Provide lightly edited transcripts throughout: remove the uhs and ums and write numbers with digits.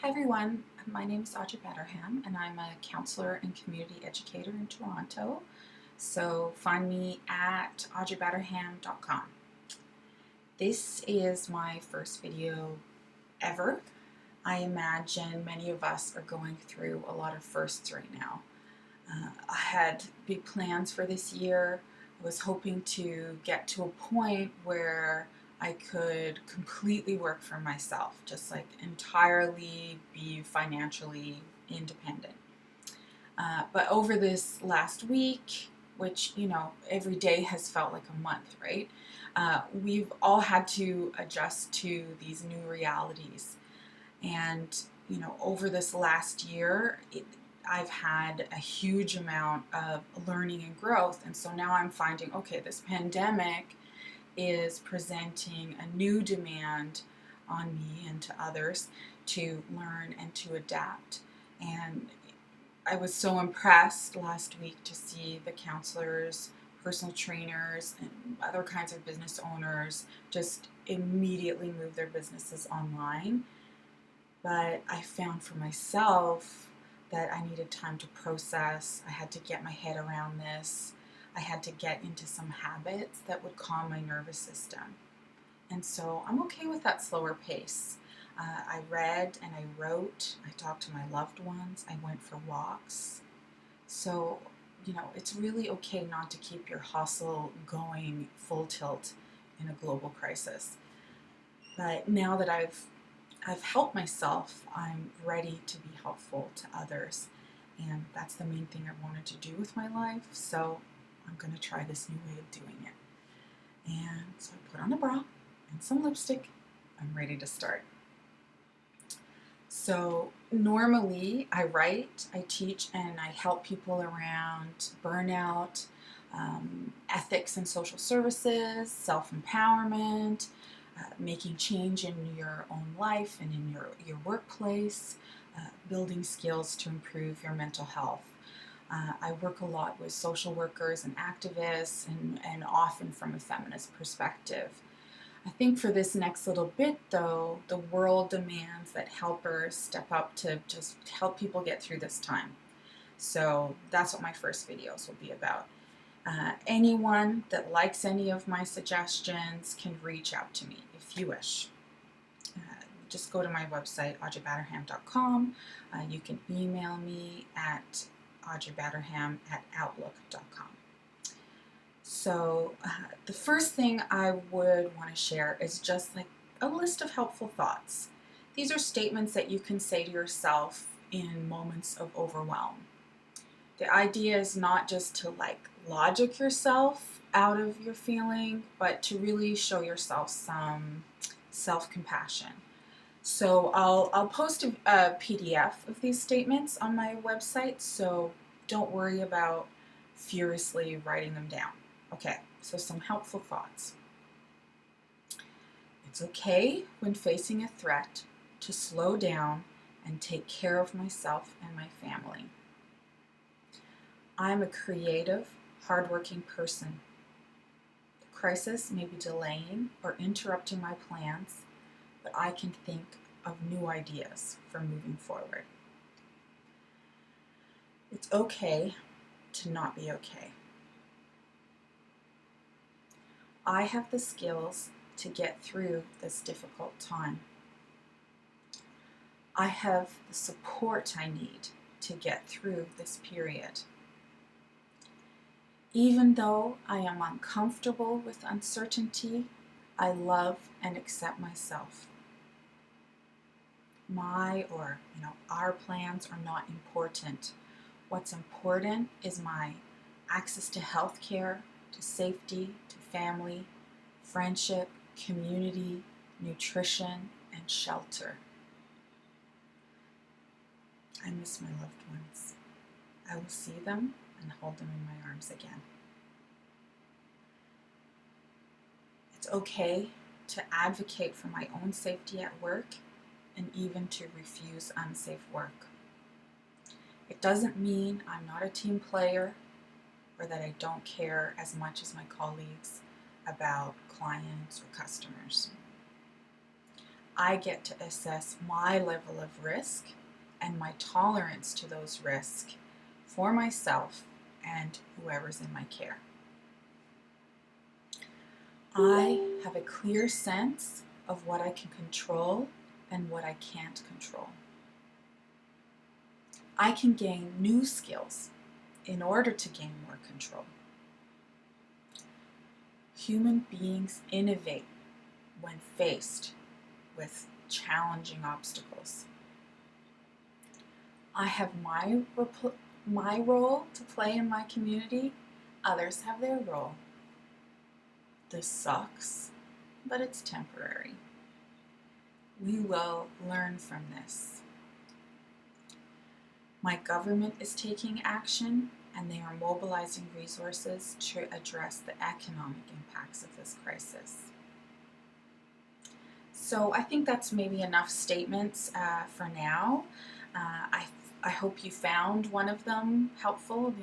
Hi everyone, my name is Audrey Batterham and I'm a counselor and community educator in Toronto. So find me at audreybatterham.com. This is my first video ever. I imagine many of us are going through a lot of firsts right now. I had big plans for this year. I was hoping to get to a point where I could completely work for myself, just like entirely be financially independent. But over this last week, which, every day has felt like a month, right? We've all had to adjust to these new realities. And, over this last year, I've had a huge amount of learning and growth. And so now I'm finding, okay, this pandemic is presenting a new demand on me and to others to learn and to adapt. And I was so impressed last week to see the counselors, personal trainers, and other kinds of business owners just immediately move their businesses online. But I found for myself that I needed time to process. I had to get my head around this. I had to get into some habits that would calm my nervous system. And so I'm okay with that slower pace. I read and I wrote. I talked to my loved ones. I went for walks. So, it's really okay not to keep your hustle going full tilt in a global crisis. But now that I've helped myself, I'm ready to be helpful to others. And that's the main thing I wanted to do with my life. So I'm going to try this new way of doing it. And so I put on a bra and some lipstick. I'm ready to start. So normally I write, I teach, and I help people around burnout, ethics and social services, self-empowerment, making change in your own life and in your workplace, building skills to improve your mental health. I work a lot with social workers and activists and often from a feminist perspective. I think for this next little bit, though, the world demands that helpers step up to just help people get through this time. So that's what my first videos will be about. Anyone that likes any of my suggestions can reach out to me if you wish. Just go to my website, audreybatterham.com. You can email me at audreybatterham@outlook.com. So the first thing I would want to share is just like a list of helpful thoughts. These are statements that you can say to yourself in moments of overwhelm. The idea is not just to logic yourself out of your feeling, but to really show yourself some self-compassion. So I'll post a PDF of these statements on my website, so don't worry about furiously writing them down. Okay, so some helpful thoughts. It's okay when facing a threat to slow down and take care of myself and my family. I'm a creative, hardworking person. The crisis may be delaying or interrupting my plans, but I can think of new ideas for moving forward. It's okay to not be okay. I have the skills to get through this difficult time. I have the support I need to get through this period. Even though I am uncomfortable with uncertainty, I love and accept myself. Our plans are not important. What's important is my access to health care, to safety, to family, friendship, community, nutrition, and shelter. I miss my loved ones. I will see them and hold them in my arms again. It's okay to advocate for my own safety at work and even to refuse unsafe work. It doesn't mean I'm not a team player or that I don't care as much as my colleagues about clients or customers. I get to assess my level of risk and my tolerance to those risks for myself and whoever's in my care. I have a clear sense of what I can control and what I can't control. I can gain new skills in order to gain more control. Human beings innovate when faced with challenging obstacles. I have my role to play in my community. Others have their role. This sucks, but it's temporary. We will learn from this. My government is taking action, and they are mobilizing resources to address the economic impacts of this crisis. So I think that's maybe enough statements for now. I hope you found one of them helpful,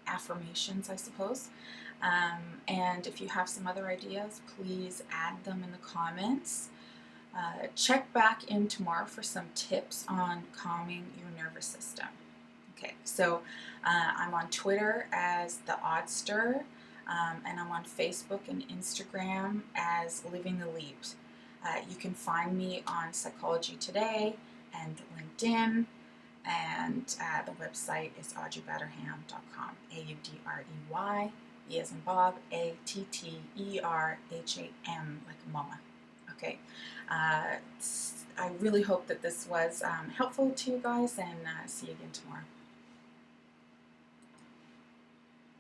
affirmations, I suppose. And if you have some other ideas, please add them in the comments. Check back in tomorrow for some tips on calming your nervous system. Okay, so I'm on Twitter as the Oddster, and I'm on Facebook and Instagram as Living the Leap. You can find me on Psychology Today and LinkedIn, and the website is audreybatterham.com. Audrey, E as in Bob, Atterham, like mama. Okay. I really hope that this was helpful to you guys, and see you again tomorrow.